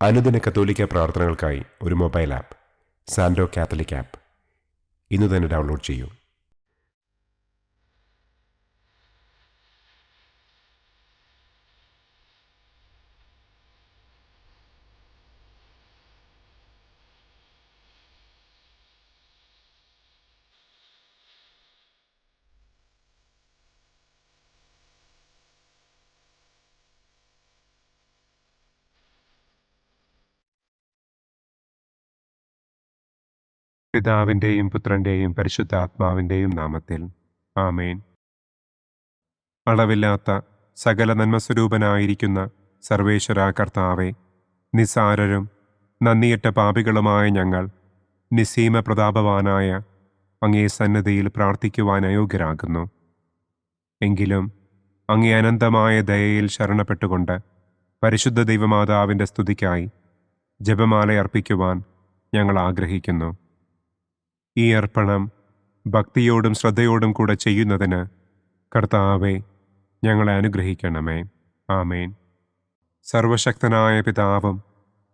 അനുദിന കത്തോലിക്ക പ്രാർത്ഥനകൾക്കായി ഒരു മൊബൈൽ ആപ്പ് സാൻഡോ കാത്തലിക് ആപ്പ് ഇന്ന് തന്നെ ഡൗൺലോഡ് ചെയ്യൂ. പിതാവിൻ്റെയും പുത്രൻ്റെയും പരിശുദ്ധാത്മാവിൻ്റെയും നാമത്തിൽ ആമേൻ. അളവില്ലാത്ത സകല നന്മസ്വരൂപനായിരിക്കുന്ന സർവേശ്വര കർത്താവെ, നിസാരരും നന്ദിയറ്റ പാപികളുമായ ഞങ്ങൾ നിസ്സീമ പ്രതാപവാനായ അങ്ങേ സന്നിധിയിൽ പ്രാർത്ഥിക്കുവാൻ അയോഗ്യരാകുന്നു. എങ്കിലും അങ്ങേ അനന്തമായ ദയയിൽ ശരണപ്പെട്ടുകൊണ്ട് പരിശുദ്ധ ദൈവമാതാവിൻ്റെ സ്തുതിക്കായി ജപമാല അർപ്പിക്കുവാൻ ഞങ്ങൾ ആഗ്രഹിക്കുന്നു. ഈ അർപ്പണം ഭക്തിയോടും ശ്രദ്ധയോടും കൂടെ ചെയ്യുന്നതിന് കർത്താവെ ഞങ്ങളെ അനുഗ്രഹിക്കണമേ. ആമേൻ. സർവശക്തനായ പിതാവും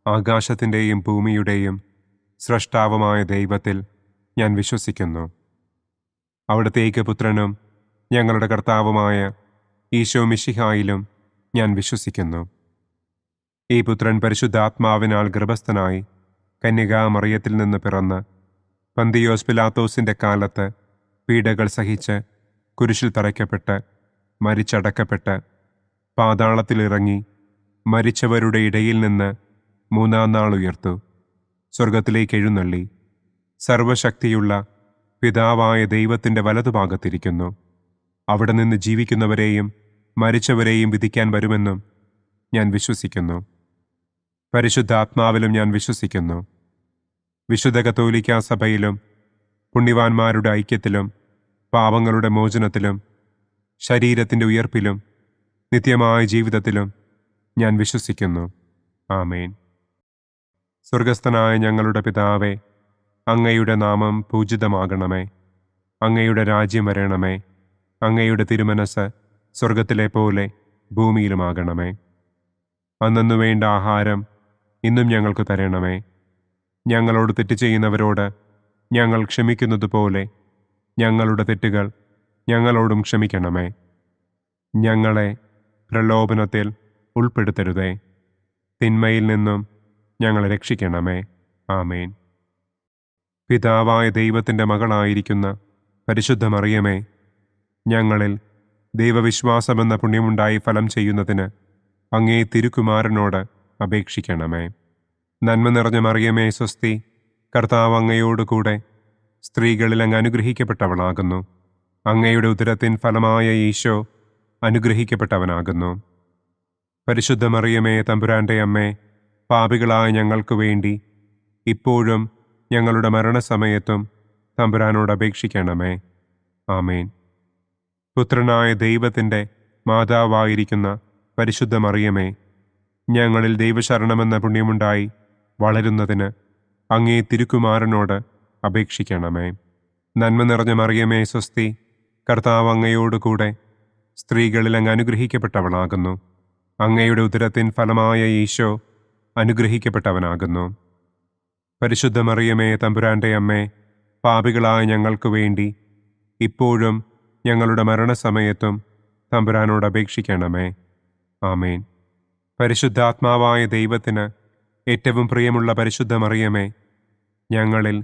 ആകാശത്തിൻ്റെയും ഭൂമിയുടെയും സ്രഷ്ടാവുമായ ദൈവത്തിൽ ഞാൻ വിശ്വസിക്കുന്നു. അവിടുത്തെ ഏകപുത്രനും ഞങ്ങളുടെ കർത്താവുമായ ഈശോ മിശിഹായിലും ഞാൻ വിശ്വസിക്കുന്നു. ഈ പുത്രൻ പരിശുദ്ധാത്മാവിനാൽ ഗർഭസ്ഥനായി കന്യകാമറിയത്തിൽ നിന്ന് പിറന്ന് പന്തിയോസ് പിലാത്തോസിൻ്റെ കാലത്ത് പീഡകൾ സഹിച്ച് കുരിശിൽ തറയ്ക്കപ്പെട്ട് മരിച്ചടക്കപ്പെട്ട് പാതാളത്തിലിറങ്ങി മരിച്ചവരുടെ ഇടയിൽ നിന്ന് മൂന്നാം നാൾ ഉയർത്തു സ്വർഗത്തിലേക്ക് എഴുന്നള്ളി സർവശക്തിയുള്ള പിതാവായ ദൈവത്തിൻ്റെ വലതുഭാഗത്തിരിക്കുന്നു. അവിടെ നിന്ന് ജീവിക്കുന്നവരെയും മരിച്ചവരെയും വിധിക്കാൻ വരുമെന്നും ഞാൻ വിശ്വസിക്കുന്നു. പരിശുദ്ധാത്മാവിലും ഞാൻ വിശ്വസിക്കുന്നു. വിശുദ്ധ കത്തോലിക്കാ സഭയിലും പുണ്യവാന്മാരുടെ ഐക്യത്തിലും പാപങ്ങളുടെ മോചനത്തിലും ശരീരത്തിൻ്റെ ഉയർപ്പിലും നിത്യമായ ജീവിതത്തിലും ഞാൻ വിശ്വസിക്കുന്നു. ആമേൻ. സ്വർഗസ്ഥനായ ഞങ്ങളുടെ പിതാവേ, അങ്ങയുടെ നാമം പൂജിതമാകണമേ. അങ്ങയുടെ രാജ്യം വരണമേ. അങ്ങയുടെ തിരുമനസ് സ്വർഗത്തിലെ പോലെ ഭൂമിയിലുമാകണമേ. അന്നന്നു വേണ്ട ആഹാരം ഇന്നും ഞങ്ങൾക്ക് തരണമേ. ഞങ്ങളോട് തെറ്റ് ചെയ്യുന്നവരോട് ഞങ്ങൾ ക്ഷമിക്കുന്നത് പോലെ ഞങ്ങളുടെ തെറ്റുകൾ ഞങ്ങളോടും ക്ഷമിക്കണമേ. ഞങ്ങളെ പ്രലോഭനത്തിൽ ഉൾപ്പെടുത്തരുതേ. തിന്മയിൽ നിന്നും ഞങ്ങളെ രക്ഷിക്കണമേ. ആമേൻ. പിതാവായ ദൈവത്തിൻ്റെ മകളായിരിക്കുന്ന പരിശുദ്ധ മറിയമേ, ഞങ്ങളിൽ ദൈവവിശ്വാസമെന്ന പുണ്യമുണ്ടായി ഫലം ചെയ്യുന്നതിന് അങ്ങേ തിരുക്കുമാരനോട് അപേക്ഷിക്കണമേ. നന്മ നിറഞ്ഞ മറിയമേ സ്വസ്തി, കർത്താവ് അങ്ങയോടുകൂടെ സ്ത്രീകളിൽ അങ്ങ് അനുഗ്രഹിക്കപ്പെട്ടവളാകുന്നു. അങ്ങയുടെ ഉദരത്തിൻ ഫലമായ ഈശോ അനുഗ്രഹിക്കപ്പെട്ടവനാകുന്നു. പരിശുദ്ധ മറിയമേ തമ്പുരാൻ്റെ അമ്മേ, പാപികളായ ഞങ്ങൾക്ക് വേണ്ടി ഇപ്പോഴും ഞങ്ങളുടെ മരണസമയത്തും തമ്പുരാനോട് അപേക്ഷിക്കണമേ. ആമേൻ. പുത്രനായ ദൈവത്തിൻ്റെ മാതാവായിരിക്കുന്ന പരിശുദ്ധ മറിയമേ, ഞങ്ങളിൽ ദൈവശരണമെന്ന പുണ്യമുണ്ടായി വളരുന്നതിന് അങ്ങേ തിരുക്കുമാരനോട് അപേക്ഷിക്കണമേ. നന്മ നിറഞ്ഞ മറിയമേ സ്വസ്തി, കർത്താവ് അങ്ങയോടുകൂടെ സ്ത്രീകളിൽ അങ്ങ് അനുഗ്രഹിക്കപ്പെട്ടവളാകുന്നു. അങ്ങയുടെ ഉദരത്തിൻ ഫലമായ ഈശോ അനുഗ്രഹിക്കപ്പെട്ടവനാകുന്നു. പരിശുദ്ധ മറിയമേ തമ്പുരാൻ്റെ അമ്മേ, പാപികളായ ഞങ്ങൾക്ക് വേണ്ടി ഇപ്പോഴും ഞങ്ങളുടെ മരണസമയത്തും തമ്പുരാനോട് അപേക്ഷിക്കണമേ. ആമേൻ. പരിശുദ്ധാത്മാവായ ദൈവത്തിന് ഏറ്റവും പ്രിയമുള്ള പരിശുദ്ധ മറിയമേ, ഞങ്ങളിൽ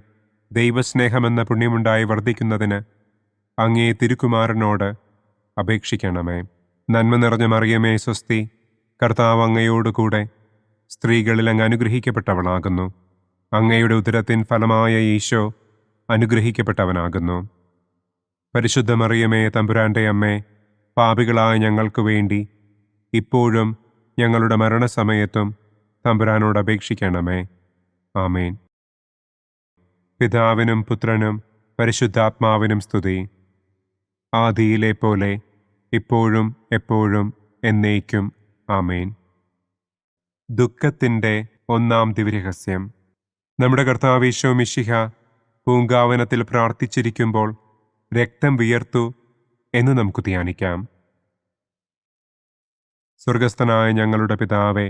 ദൈവസ്നേഹമെന്ന പുണ്യമുണ്ടായി വർദ്ധിക്കുന്നതിന് അങ്ങേ തിരുക്കുമാരനോട് അപേക്ഷിക്കണമേ. നന്മ നിറഞ്ഞ മറിയമേ സ്വസ്തി, കർത്താവ് അങ്ങയോടുകൂടെ സ്ത്രീകളിൽ അങ്ങ് അനുഗ്രഹിക്കപ്പെട്ടവളാകുന്നു. അങ്ങയുടെ ഉദരത്തിൻ ഫലമായ ഈശോ അനുഗ്രഹിക്കപ്പെട്ടവനാകുന്നു. പരിശുദ്ധ മറിയമേ തമ്പുരാൻ്റെ അമ്മേ, പാപികളായ ഞങ്ങൾക്ക് വേണ്ടി ഇപ്പോഴും ഞങ്ങളുടെ മരണസമയത്തും തമ്പുരാനോട് അപേക്ഷിക്കണമേ. ആമേൻ. പിതാവിനും പുത്രനും പരിശുദ്ധാത്മാവിനും സ്തുതി. ആദിയിലെ പോലെ ഇപ്പോഴും എപ്പോഴും എന്നേക്കും. ആമേൻ. ദുഃഖത്തിൻ്റെ ഒന്നാം ദിവ്യരഹസ്യം. നമ്മുടെ കർത്താവ് ഈശോ മിശിഹ പൂങ്കാവനത്തിൽ പ്രാർത്ഥിച്ചിരിക്കുമ്പോൾ രക്തം വിയർത്തു എന്ന് നമുക്ക് ധ്യാനിക്കാം. സ്വർഗസ്ഥനായ ഞങ്ങളുടെ പിതാവേ,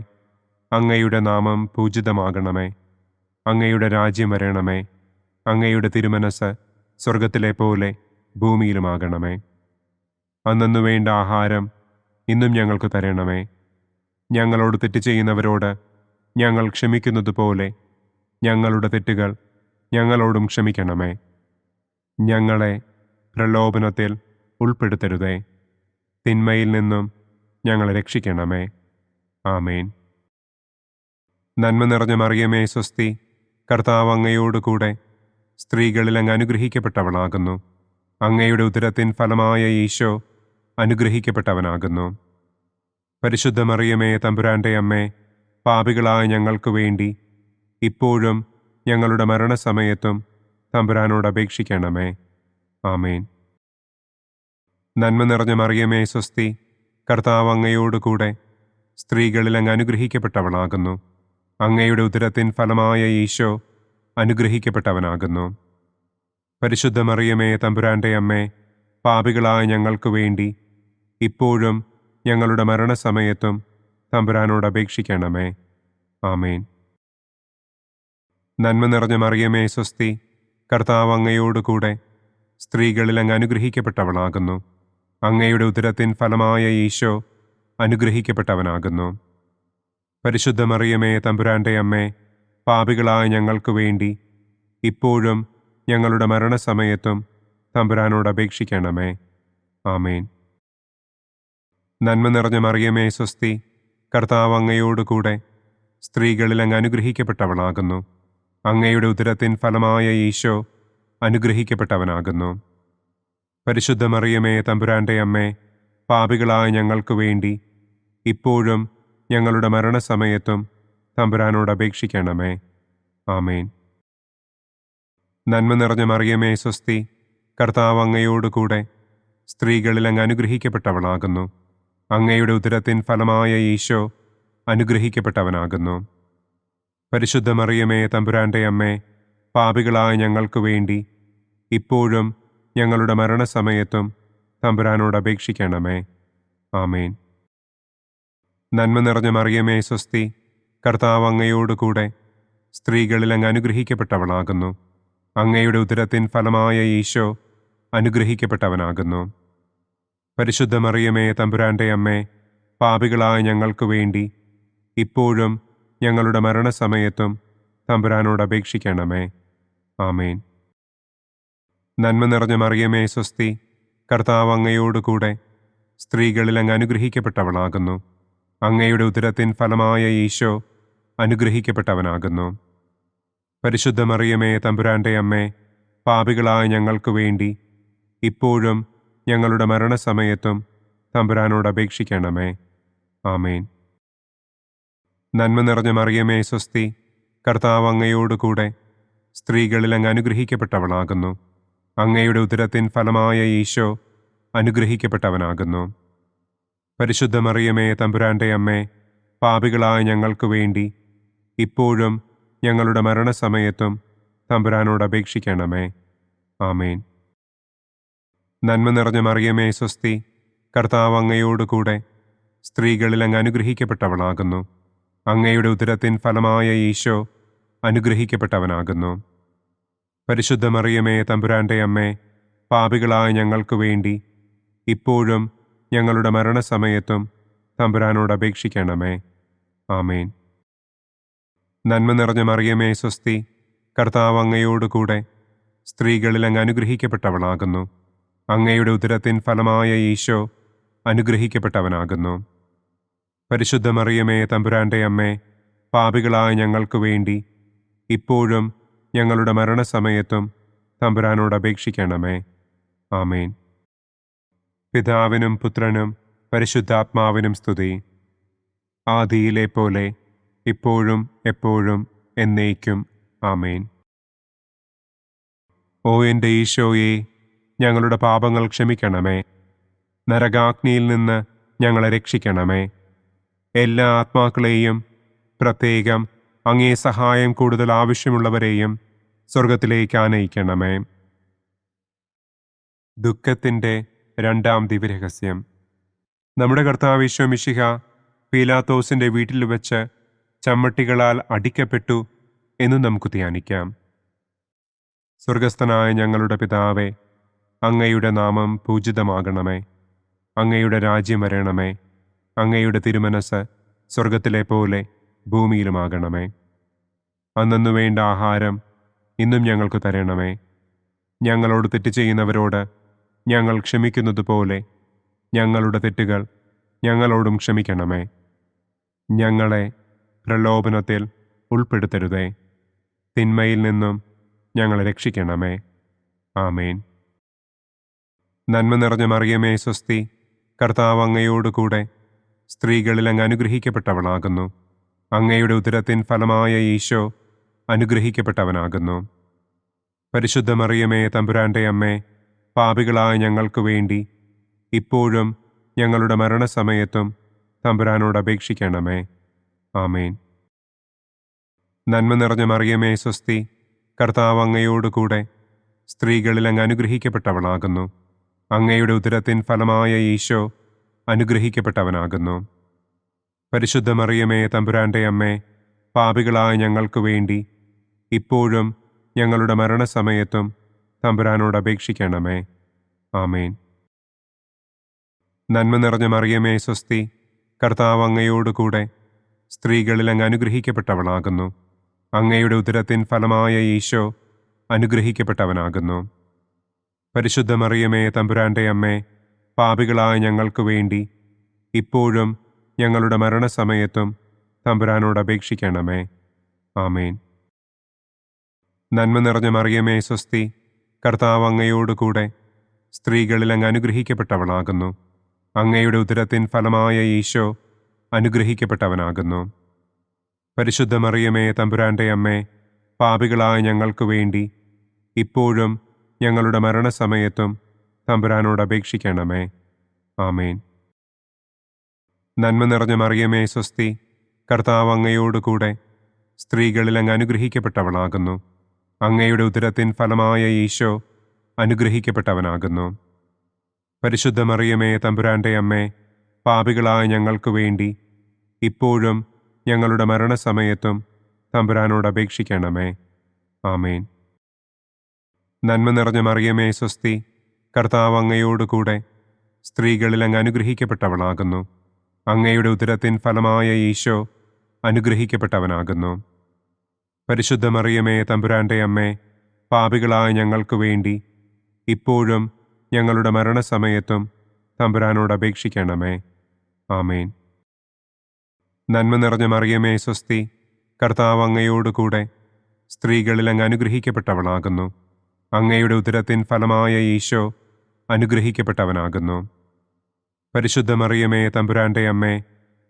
അങ്ങയുടെ നാമം പൂജിതമാകണമേ. അങ്ങയുടെ രാജ്യം വരണമേ. അങ്ങയുടെ തിരുമനസ് സ്വർഗത്തിലെ പോലെ ഭൂമിയിലുമാകണമേ. അന്നന്നു വേണ്ട ആഹാരം ഇന്നും ഞങ്ങൾക്ക് തരണമേ. ഞങ്ങളോട് തെറ്റ് ചെയ്യുന്നവരോട് ഞങ്ങൾ ക്ഷമിക്കുന്നത് പോലെ ഞങ്ങളുടെ തെറ്റുകൾ ഞങ്ങളോടും ക്ഷമിക്കണമേ. ഞങ്ങളെ പ്രലോഭനത്തിൽ ഉൾപ്പെടുത്തരുതേ. തിന്മയിൽ നിന്നും ഞങ്ങളെ രക്ഷിക്കണമേ. ആമേൻ. നന്മ നിറഞ്ഞ മറിയമേ സ്വസ്തി, കർത്താവ് അങ്ങയോട് കൂടെ സ്ത്രീകളിൽ അങ്ങ് അനുഗ്രഹിക്കപ്പെട്ടവളാകുന്നു. അങ്ങയുടെ ഉദരത്തിൻ ഫലമായ ഈശോ അനുഗ്രഹിക്കപ്പെട്ടവനാകുന്നു. പരിശുദ്ധ മറിയമേ തമ്പുരാൻ്റെ അമ്മേ, പാപികളായ ഞങ്ങൾക്ക് വേണ്ടി ഇപ്പോഴും ഞങ്ങളുടെ മരണസമയത്തും തമ്പുരാനോട് അപേക്ഷിക്കണമേ. ആമേൻ. നന്മ നിറഞ്ഞ മറിയമേ സ്വസ്തി, കർത്താവ് അങ്ങയോട് കൂടെ സ്ത്രീകളിൽ അങ്ങ് അനുഗ്രഹിക്കപ്പെട്ടവളാകുന്നു. അങ്ങയുടെ ഉദരത്തിൻ ഫലമായ ഈശോ അനുഗ്രഹിക്കപ്പെട്ടവനാകുന്നു. പരിശുദ്ധ മറിയമേ തമ്പുരാൻ്റെ അമ്മേ, പാപികളായ ഞങ്ങൾക്ക് വേണ്ടി ഇപ്പോഴും ഞങ്ങളുടെ മരണസമയത്തും തമ്പുരാനോട് അപേക്ഷിക്കണമേ. ആമേൻ. നന്മ നിറഞ്ഞ മറിയമേ സ്വസ്തി, കർത്താവ് അങ്ങയോട് കൂടെ സ്ത്രീകളിൽ അങ്ങ് അനുഗ്രഹിക്കപ്പെട്ടവളാകുന്നു. അങ്ങയുടെ ഉദരത്തിൻ ഫലമായ ഈശോ അനുഗ്രഹിക്കപ്പെട്ടവനാകുന്നു. പരിശുദ്ധ മറിയമേ തമ്പുരാൻ്റെ അമ്മേ, പാപികളായ ഞങ്ങൾക്ക് വേണ്ടി ഇപ്പോഴും ഞങ്ങളുടെ മരണസമയത്തും തമ്പുരാനോട് അപേക്ഷിക്കണമേ. ആമേൻ. നന്മ നിറഞ്ഞ മറിയമേ സ്വസ്തി, കർത്താവ് അങ്ങയോട് കൂടെ സ്ത്രീകളിൽ അങ്ങ് അനുഗ്രഹിക്കപ്പെട്ടവളാകുന്നു. അങ്ങയുടെ ഉദരത്തിൻ ഫലമായ ഈശോ അനുഗ്രഹിക്കപ്പെട്ടവനാകുന്നു. പരിശുദ്ധ മറിയമേ തമ്പുരാൻ്റെ അമ്മേ, പാപികളായ ഞങ്ങൾക്ക് വേണ്ടി ഇപ്പോഴും ഞങ്ങളുടെ മരണസമയത്തും തമ്പുരാനോട് അപേക്ഷിക്കണമേ. ആമേൻ. നന്മ നിറഞ്ഞ മറിയമേ സ്വസ്തി, കർത്താവ് അങ്ങയോട് കൂടെ സ്ത്രീകളിൽ അങ്ങ് അനുഗ്രഹിക്കപ്പെട്ടവളാകുന്നു. അങ്ങയുടെ ഉദരത്തിൻ ഫലമായ ഈശോ അനുഗ്രഹിക്കപ്പെട്ടവനാകുന്നു. പരിശുദ്ധ മറിയമേ തമ്പുരാൻ്റെ അമ്മേ, പാപികളായ ഞങ്ങൾക്ക് വേണ്ടി ഇപ്പോഴും ഞങ്ങളുടെ മരണസമയത്തും തമ്പുരാനോട് അപേക്ഷിക്കണമേ. ആമേൻ. നന്മ നിറഞ്ഞ മറിയമേ സ്വസ്തി, കർത്താവ് അങ്ങയോട് കൂടെ സ്ത്രീകളിൽ അങ്ങ് അനുഗ്രഹിക്കപ്പെട്ടവളാകുന്നു. അങ്ങയുടെ ഉദരത്തിൻ ഫലമായ ഈശോ അനുഗ്രഹിക്കപ്പെട്ടവനാകുന്നു. പരിശുദ്ധ മറിയമേ തമ്പുരാൻ്റെ അമ്മേ, പാപികളായ ഞങ്ങൾക്ക് വേണ്ടി ഇപ്പോഴും ഞങ്ങളുടെ മരണസമയത്തും തമ്പുരാനോട് അപേക്ഷിക്കണമേ. ആമേൻ. നന്മ നിറഞ്ഞ മറിയമേ സ്വസ്തി, കർത്താവ് അങ്ങയോട് കൂടെ സ്ത്രീകളിൽ അങ്ങ് അനുഗ്രഹിക്കപ്പെട്ടവളാകുന്നു. അങ്ങയുടെ ഉദരത്തിൻ ഫലമായ ഈശോ അനുഗ്രഹിക്കപ്പെട്ടവനാകുന്നു. പരിശുദ്ധ മറിയമേ തമ്പുരാൻ്റെ അമ്മേ, പാപികളായ ഞങ്ങൾക്ക് വേണ്ടി ഇപ്പോഴും ഞങ്ങളുടെ മരണസമയത്തും തമ്പുരാനോട് അപേക്ഷിക്കണമേ. ആമേൻ. നന്മ നിറഞ്ഞ മറിയമേ സ്വസ്തി, കർത്താവ് അങ്ങയോട് കൂടെ സ്ത്രീകളിൽ അങ്ങ് അനുഗ്രഹിക്കപ്പെട്ടവളാകുന്നു. അങ്ങയുടെ ഉദരത്തിൻ ഫലമായ ഈശോ അനുഗ്രഹിക്കപ്പെട്ടവനാകുന്നു. പരിശുദ്ധ മറിയമേ തമ്പുരാൻ്റെ അമ്മേ, പാപികളായ ഞങ്ങൾക്ക് വേണ്ടി ഇപ്പോഴും ഞങ്ങളുടെ മരണസമയത്തും തമ്പുരാനോട് അപേക്ഷിക്കണമേ. ആമേൻ. നന്മ നിറഞ്ഞ മറിയമേ സ്വസ്തി, കർത്താവ് അങ്ങയോട് കൂടെ സ്ത്രീകളിൽ അങ്ങ് അനുഗ്രഹിക്കപ്പെട്ടവളാകുന്നു. അങ്ങയുടെ ഉദരത്തിൻ ഫലമായ ഈശോ അനുഗ്രഹിക്കപ്പെട്ടവനാകുന്നു. പരിശുദ്ധ മറിയമേ തമ്പുരാൻ്റെ അമ്മേ, പാപികളായ ഞങ്ങൾക്ക് വേണ്ടി ഇപ്പോഴും ഞങ്ങളുടെ മരണസമയത്തും തമ്പുരാനോട് അപേക്ഷിക്കണമേ. ആമേൻ. നന്മ നിറഞ്ഞ മറിയമേ സ്വസ്തി, കർത്താവ് അങ്ങയോട് കൂടെ സ്ത്രീകളിൽ അങ്ങ് അനുഗ്രഹിക്കപ്പെട്ടവളാകുന്നു. അങ്ങയുടെ ഉദരത്തിൻ ഫലമായ ഈശോ അനുഗ്രഹിക്കപ്പെട്ടവനാകുന്നു. പരിശുദ്ധ മറിയമേ തമ്പുരാൻ്റെ അമ്മേ, പാപികളായ ഞങ്ങൾക്ക് വേണ്ടി ഇപ്പോഴും ഞങ്ങളുടെ മരണസമയത്തും തമ്പുരാനോട് അപേക്ഷിക്കണമേ. ആമേൻ. പിതാവിനും പുത്രനും പരിശുദ്ധാത്മാവിനും സ്തുതി. ആദിയിലെ പോലെ ഇപ്പോഴും എപ്പോഴും എന്നേക്കും. ആമേൻ. ഓ എൻ്റെ ഈശോയെ, ഞങ്ങളുടെ പാപങ്ങൾ ക്ഷമിക്കണമേ. നരകാഗ്നിയിൽ നിന്ന് ഞങ്ങളെ രക്ഷിക്കണമേ. എല്ലാ ആത്മാക്കളെയും, പ്രത്യേകം അങ്ങേ സഹായം കൂടുതൽ ആവശ്യമുള്ളവരെയും സ്വർഗത്തിലേക്ക് ആനയിക്കണമേ. ദുഃഖത്തിൻ്റെ രണ്ടാം ദിവ്യരഹസ്യം. നമ്മുടെ കർത്താവ് ഈശോ മിശിഹ പീലാത്തോസിൻ്റെ വീട്ടിൽ വെച്ച് ചമ്മട്ടികളാൽ അടിക്കപ്പെട്ടു എന്നു നമുക്ക് ധ്യാനിക്കാം. സ്വർഗസ്ഥനായ ഞങ്ങളുടെ പിതാവേ, അങ്ങയുടെ നാമം പൂജിതമാകണമേ. അങ്ങയുടെ രാജ്യം വരണമേ. അങ്ങയുടെ തിരുമനസ് സ്വർഗത്തിലെ പോലെ ഭൂമിയിലുമാകണമേ. അന്നന്നു വേണ്ട ആഹാരം ഇന്നും ഞങ്ങൾക്ക് തരണമേ. ഞങ്ങളോട് തെറ്റ് ചെയ്യുന്നവരോട് ഞങ്ങൾ ക്ഷമിക്കുന്നത് പോലെ ഞങ്ങളുടെ തെറ്റുകൾ ഞങ്ങളോടും ക്ഷമിക്കണമേ. ഞങ്ങളെ പ്രലോഭനത്തിൽ ഉൾപ്പെടുത്തരുതേ. തിന്മയിൽ നിന്നും ഞങ്ങളെ രക്ഷിക്കണമേ. ആമേൻ. നന്മ നിറഞ്ഞ മറിയമേ സ്വസ്തി, കർത്താവ് അങ്ങയോട് കൂടെ സ്ത്രീകളിൽ അങ്ങ് അനുഗ്രഹിക്കപ്പെട്ടവളാകുന്നു. അങ്ങയുടെ ഉദരത്തിൻ ഫലമായ ഈശോ അനുഗ്രഹിക്കപ്പെട്ടവനാകുന്നു. പരിശുദ്ധ മറിയമേ തമ്പുരാന്റെ അമ്മേ, പാപികളായ ഞങ്ങൾക്ക് വേണ്ടി ഇപ്പോഴും ഞങ്ങളുടെ മരണസമയത്തും തമ്പുരാനോട് അപേക്ഷിക്കണമേ. ആമേൻ. നന്മ നിറഞ്ഞ മറിയമേ സ്വസ്തി, കർത്താവ് അങ്ങയോട് കൂടെ സ്ത്രീകളിൽ അങ്ങ് അനുഗ്രഹിക്കപ്പെട്ടവളാകുന്നു. അങ്ങയുടെ ഉദരത്തിൻ ഫലമായ ഈശോ അനുഗ്രഹിക്കപ്പെട്ടവനാകുന്നു. പരിശുദ്ധ മറിയമേ തമ്പുരാന്റെ അമ്മേ, പാപികളായ ഞങ്ങൾക്ക് വേണ്ടി ഇപ്പോഴും ഞങ്ങളുടെ മരണസമയത്തും തമ്പുരാനോട് അപേക്ഷിക്കണമേ. ആമേൻ. നന്മ നിറഞ്ഞ മറിയമേ സ്വസ്തി, കർത്താവ് അങ്ങയോട് കൂടെ സ്ത്രീകളിൽ അങ്ങ് അനുഗ്രഹിക്കപ്പെട്ടവളാകുന്നു. അങ്ങയുടെ ഉദരത്തിൻ ഫലമായ ഈശോ അനുഗ്രഹിക്കപ്പെട്ടവനാകുന്നു. പരിശുദ്ധ മറിയമേ തമ്പുരാന്റെ അമ്മേ, പാപികളായ ഞങ്ങൾക്ക് വേണ്ടി ഇപ്പോഴും ഞങ്ങളുടെ മരണസമയത്തും തമ്പുരാനോട് അപേക്ഷിക്കണമേ. ആമേൻ. നന്മ നിറഞ്ഞ മറിയമേ സ്വസ്തി, കർത്താവ് അങ്ങയോട് കൂടെ സ്ത്രീകളിൽ അങ്ങ് അനുഗ്രഹിക്കപ്പെട്ടവളാകുന്നു. അങ്ങയുടെ ഉദരത്തിൻ ഫലമായ ഈശോ അനുഗ്രഹിക്കപ്പെട്ടവനാകുന്നു. പരിശുദ്ധ മറിയമേ തമ്പുരാന്റെ അമ്മേ, പാപികളായ ഞങ്ങൾക്ക് വേണ്ടി ഇപ്പോഴും ഞങ്ങളുടെ മരണസമയത്തും തമ്പുരാനോട് അപേക്ഷിക്കണമേ. ആമേൻ. നന്മ നിറഞ്ഞ മറിയമേ സ്വസ്തി, കർത്താവ് അങ്ങയോട് കൂടെ സ്ത്രീകളിൽ അങ്ങ് അനുഗ്രഹിക്കപ്പെട്ടവളാകുന്നു. അങ്ങയുടെ ഉദരത്തിൻ ഫലമായ ഈശോ അനുഗ്രഹിക്കപ്പെട്ടവനാകുന്നു. പരിശുദ്ധ മറിയമേ തമ്പുരാന്റെ അമ്മേ, പാപികളായ ഞങ്ങൾക്ക് വേണ്ടി ഇപ്പോഴും ഞങ്ങളുടെ മരണസമയത്തും തമ്പുരാനോട് അപേക്ഷിക്കണമേ. ആമേൻ. നന്മ നിറഞ്ഞ മറിയമേ സ്വസ്തി, കർത്താവ് അങ്ങയോട് കൂടെ സ്ത്രീകളിൽ അങ്ങ് അനുഗ്രഹിക്കപ്പെട്ടവളാകുന്നു. അങ്ങയുടെ ഉദരത്തിൻ ഫലമായ ഈശോ അനുഗ്രഹിക്കപ്പെട്ടവനാകുന്നു. പരിശുദ്ധ മറിയമേ തമ്പുരാന്റെ അമ്മേ, പാപികളായ ഞങ്ങൾക്ക് വേണ്ടി ഇപ്പോഴും ഞങ്ങളുടെ മരണസമയത്തും തമ്പുരാനോട് അപേക്ഷിക്കണമേ. ആമേൻ. നന്മ നിറഞ്ഞ മറിയമേ സ്വസ്തി, കർത്താവ് അങ്ങയോട് കൂടെ സ്ത്രീകളിൽ അങ്ങ് അനുഗ്രഹിക്കപ്പെട്ടവളാകുന്നു. അങ്ങയുടെ ഉദരത്തിൻ ഫലമായ ഈശോ അനുഗ്രഹിക്കപ്പെട്ടവനാകുന്നു. പരിശുദ്ധ മറിയമേ തമ്പുരാന്റെ അമ്മേ,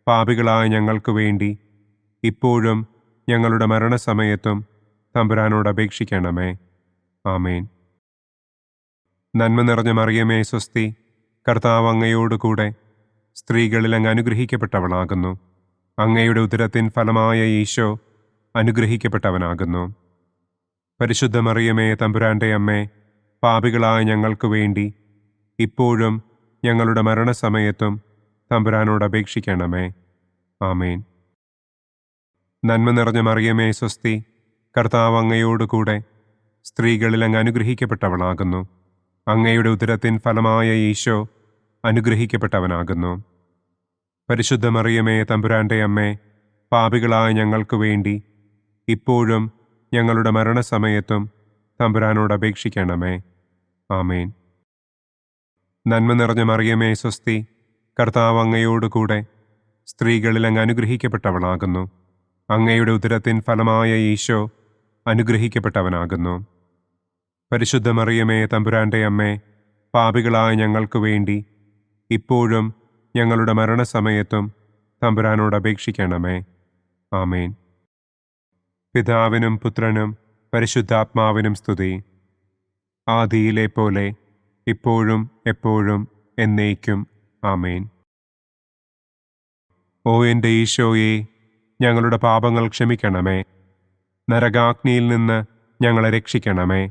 പാപികളായ ഞങ്ങൾക്ക് വേണ്ടി ഇപ്പോഴും ഞങ്ങളുടെ മരണസമയത്തും തമ്പുരാനോട് അപേക്ഷിക്കണമേ. ആമേൻ. നന്മ നിറഞ്ഞ മറിയമേ സ്വസ്തി, കർത്താവ് അങ്ങയോട് കൂടെ സ്ത്രീകളിൽ അങ്ങ് അനുഗ്രഹിക്കപ്പെട്ടവളാകുന്നു. അങ്ങയുടെ ഉദരത്തിൻ ഫലമായ ഈശോ അനുഗ്രഹിക്കപ്പെട്ടവനാകുന്നു. പരിശുദ്ധ മറിയമേ തമ്പുരാന്റെ അമ്മേ, പാപികളായ ഞങ്ങൾക്ക് വേണ്ടി ഇപ്പോഴും ഞങ്ങളുടെ മരണസമയത്തും തമ്പുരാനോട് അപേക്ഷിക്കണമേ. ആമേൻ. നന്മ നിറഞ്ഞ മറിയമേ സ്വസ്തി, കർത്താവ് അങ്ങയോട് കൂടെ സ്ത്രീകളിൽ അങ്ങ് അനുഗ്രഹിക്കപ്പെട്ടവളാകുന്നു. അങ്ങയുടെ ഉദരത്തിൻ ഫലമായ ഈശോ അനുഗ്രഹിക്കപ്പെട്ടവനാകുന്നു. പരിശുദ്ധ മറിയമേ തമ്പുരാന്റെ അമ്മേ, പാപികളായ ഞങ്ങൾക്ക് വേണ്ടി ഇപ്പോഴും ഞങ്ങളുടെ മരണസമയത്തും തമ്പുരാനോട് അപേക്ഷിക്കണമേ. ആമേൻ. നന്മ നിറഞ്ഞ മറിയമേ സ്വസ്തി, കർത്താവ് അങ്ങയോട് കൂടെ സ്ത്രീകളിൽ അങ്ങ് അനുഗ്രഹിക്കപ്പെട്ടവളാകുന്നു. അങ്ങയുടെ ഉദരത്തിൻ ഫലമായ ഈശോ അനുഗ്രഹിക്കപ്പെട്ടവനാകുന്നു. പരിശുദ്ധ മറിയമേ തമ്പുരാന്റെ അമ്മേ, പാപികളായ ഞങ്ങൾക്ക് വേണ്ടി ഇപ്പോഴും ഞങ്ങളുടെ മരണസമയത്തും തമ്പുരാനോട് അപേക്ഷിക്കണമേ. ആമേൻ. പിതാവിനും പുത്രനും പരിശുദ്ധാത്മാവിനും സ്തുതി. ആദിയിലെ പോലെ ഇപ്പോഴും എപ്പോഴും എന്നേക്കും. ആമേൻ. ഓ എൻ്റെ ഈശോയെ, ഞങ്ങളുടെ പാപങ്ങൾ ക്ഷമിക്കണമേ. നരകാഗ്നിയിൽ നിന്ന് ഞങ്ങളെ രക്ഷിക്കണമേ.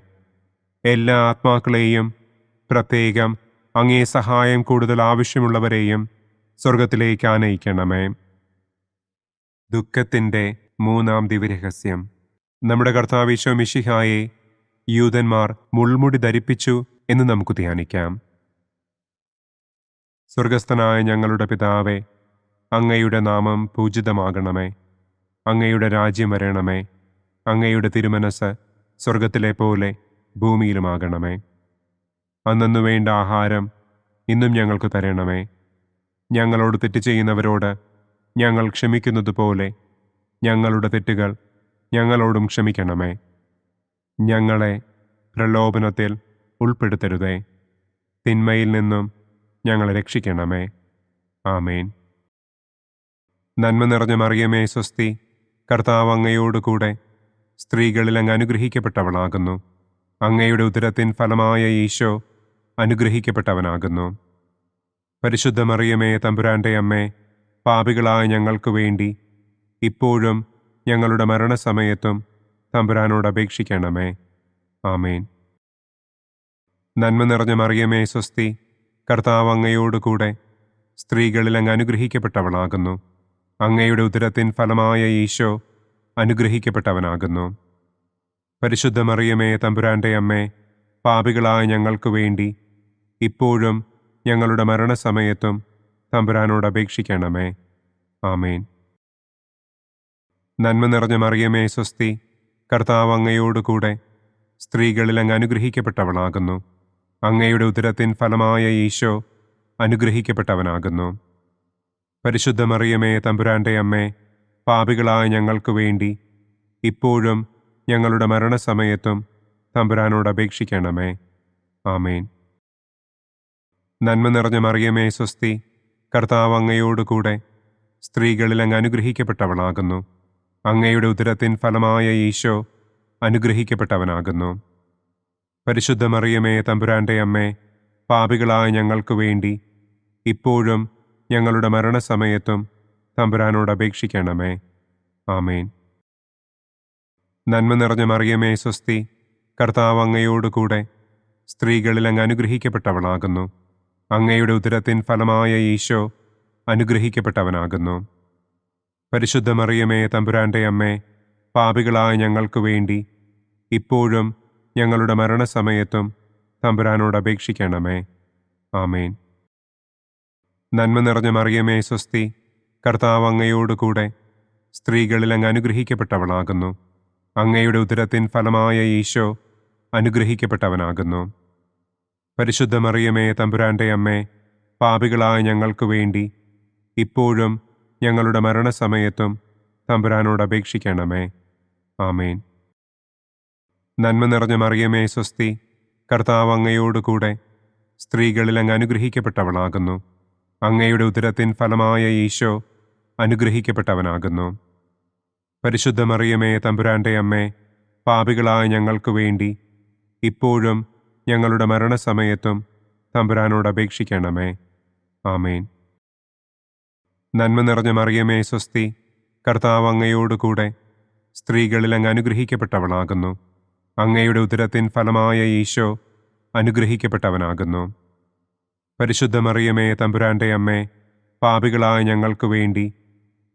എല്ലാ ആത്മാക്കളെയും, പ്രത്യേകം അങ്ങേ സഹായം കൂടുതൽ ആവശ്യമുള്ളവരെയും സ്വർഗത്തിലേക്ക് ആനയിക്കണമേ. ദുഃഖത്തിൻ്റെ മൂന്നാം ദിവ്യരഹസ്യം. നമ്മുടെ കർത്താവ് ഈശോ മിശിഹായെ യൂതന്മാർ മുൾമുടി ധരിപ്പിച്ചു എന്ന് നമുക്ക് ധ്യാനിക്കാം. സ്വർഗസ്ഥനായ ഞങ്ങളുടെ പിതാവേ, അങ്ങയുടെ നാമം പൂജിതമാകണമേ. അങ്ങയുടെ രാജ്യം വരണമേ. അങ്ങയുടെ തിരുമനസ് സ്വർഗത്തിലെ പോലെ ഭൂമിയിലുമാകണമേ. അന്നന്നു വേണ്ട ആഹാരം ഇന്നും ഞങ്ങൾക്ക് തരണമേ. ഞങ്ങളോട് തെറ്റ് ചെയ്യുന്നവരോട് ഞങ്ങൾ ക്ഷമിക്കുന്നത് പോലെ ഞങ്ങളുടെ തെറ്റുകൾ ഞങ്ങളോടും ക്ഷമിക്കണമേ. ഞങ്ങളെ പ്രലോഭനത്തിൽ ഉൾപ്പെടുത്തരുതേ. തിന്മയിൽ നിന്നും ഞങ്ങളെ രക്ഷിക്കണമേ. ആമേൻ. നന്മ നിറഞ്ഞ മറിയമേ സ്വസ്തി, കർത്താവ് അങ്ങയോട് കൂടെ സ്ത്രീകളിൽ അങ്ങ് അനുഗ്രഹിക്കപ്പെട്ടവളാകുന്നു. അങ്ങയുടെ ഉദരത്തിൻ ഫലമായ ഈശോ അനുഗ്രഹിക്കപ്പെട്ടവനാകുന്നു. പരിശുദ്ധ മറിയമേ തമ്പുരാൻ്റെ അമ്മേ, പാപികളായ ഞങ്ങൾക്ക് വേണ്ടി ഇപ്പോഴും ഞങ്ങളുടെ മരണസമയത്തും തമ്പുരാനോട് അപേക്ഷിക്കണമേ. ആമേൻ. നന്മ നിറഞ്ഞ മറിയമേ സ്വസ്തി, കർത്താവ് അങ്ങയോട് കൂടെ സ്ത്രീകളിൽ അങ്ങ് അനുഗ്രഹിക്കപ്പെട്ടവളാകുന്നു. അങ്ങയുടെ ഉദരത്തിൻ ഫലമായ ഈശോ അനുഗ്രഹിക്കപ്പെട്ടവനാകുന്നു. പരിശുദ്ധ മറിയമേ തമ്പുരാൻ്റെ അമ്മേ, പാപികളായ ഞങ്ങൾക്ക് വേണ്ടി ഇപ്പോഴും ഞങ്ങളുടെ മരണസമയത്തും തമ്പുരാനോട് അപേക്ഷിക്കണമേ. ആമേൻ. നന്മ നിറഞ്ഞ മറിയമേ സ്വസ്തി, കർത്താവ് അങ്ങയോട് കൂടെ സ്ത്രീകളിൽ അങ്ങ് അനുഗ്രഹിക്കപ്പെട്ടവളാകുന്നു. അങ്ങയുടെ ഉദരത്തിൻ ഫലമായ ഈശോ അനുഗ്രഹിക്കപ്പെട്ടവനാകുന്നു. പരിശുദ്ധ മറിയമേ തമ്പുരാൻ്റെ അമ്മേ, പാപികളായ ഞങ്ങൾക്ക് വേണ്ടി ഇപ്പോഴും ഞങ്ങളുടെ മരണസമയത്തും തമ്പുരാനോട് അപേക്ഷിക്കണമേ. ആമേൻ. നന്മ നിറഞ്ഞ മറിയമേ സ്വസ്തി, കർത്താവ് അങ്ങയോട് കൂടെ സ്ത്രീകളിൽ അങ്ങ് അനുഗ്രഹിക്കപ്പെട്ടവളാകുന്നു. അങ്ങയുടെ ഉദരത്തിൻ ഫലമായ ഈശോ അനുഗ്രഹിക്കപ്പെട്ടവനാകുന്നു. പരിശുദ്ധ മറിയമേ തമ്പുരാൻ്റെ അമ്മേ, പാപികളായ ഞങ്ങൾക്ക് വേണ്ടി ഇപ്പോഴും ഞങ്ങളുടെ മരണസമയത്തും തമ്പുരാനോട് അപേക്ഷിക്കണമേ. ആമേൻ. നന്മ നിറഞ്ഞ മറിയമേ സ്വസ്തി, കർത്താവ് അങ്ങയോട് കൂടെ സ്ത്രീകളിൽ അങ്ങ് അനുഗ്രഹിക്കപ്പെട്ടവളാകുന്നു. അങ്ങയുടെ ഉദരത്തിൻ ഫലമായ ഈശോ അനുഗ്രഹിക്കപ്പെട്ടവനാകുന്നു. പരിശുദ്ധ മറിയമേ തമ്പുരാൻ്റെ അമ്മേ, പാപികളായ ഞങ്ങൾക്ക് വേണ്ടി ഇപ്പോഴും ഞങ്ങളുടെ മരണസമയത്തും തമ്പുരാനോട് അപേക്ഷിക്കണമേ. ആമേൻ. നന്മ നിറഞ്ഞ മറിയമേ സ്വസ്തി, കർത്താവ് അങ്ങയോട് കൂടെ സ്ത്രീകളിൽ അങ്ങ് അനുഗ്രഹിക്കപ്പെട്ടവളാകുന്നു. അങ്ങയുടെ ഉദരത്തിൻ ഫലമായ ഈശോ അനുഗ്രഹിക്കപ്പെട്ടവനാകുന്നു. പരിശുദ്ധ മറിയമേ തമ്പുരാൻ്റെ അമ്മേ, പാപികളായ ഞങ്ങൾക്ക് വേണ്ടി ഇപ്പോഴും ഞങ്ങളുടെ മരണസമയത്തും തമ്പുരാനോട് അപേക്ഷിക്കണമേ. ആമേൻ. നന്മ നിറഞ്ഞ മറിയമേ സ്വസ്തി, കർത്താവ് അങ്ങയോട് കൂടെ സ്ത്രീകളിൽ അങ്ങ് അനുഗ്രഹിക്കപ്പെട്ടവളാകുന്നു. അങ്ങയുടെ ഉദരത്തിൻ ഫലമായ ഈശോ അനുഗ്രഹിക്കപ്പെട്ടവനാകുന്നു. പരിശുദ്ധ മറിയമേ തമ്പുരാൻ്റെ അമ്മേ, പാപികളായ ഞങ്ങൾക്ക് വേണ്ടി ഇപ്പോഴും ഞങ്ങളുടെ മരണസമയത്തും തമ്പുരാനോട് അപേക്ഷിക്കണമേ. ആമേൻ. നന്മ നിറഞ്ഞ മറിയമേ സ്വസ്തി, കർത്താവ് അങ്ങയോട് കൂടെ സ്ത്രീകളിൽ അങ്ങ് അനുഗ്രഹിക്കപ്പെട്ടവളാകുന്നു. അങ്ങയുടെ ഉദരത്തിൻ ഫലമായ ഈശോ അനുഗ്രഹിക്കപ്പെട്ടവനാകുന്നു. പരിശുദ്ധ മറിയമേ തമ്പുരാൻ്റെ അമ്മേ, പാപികളായ ഞങ്ങൾക്ക് വേണ്ടി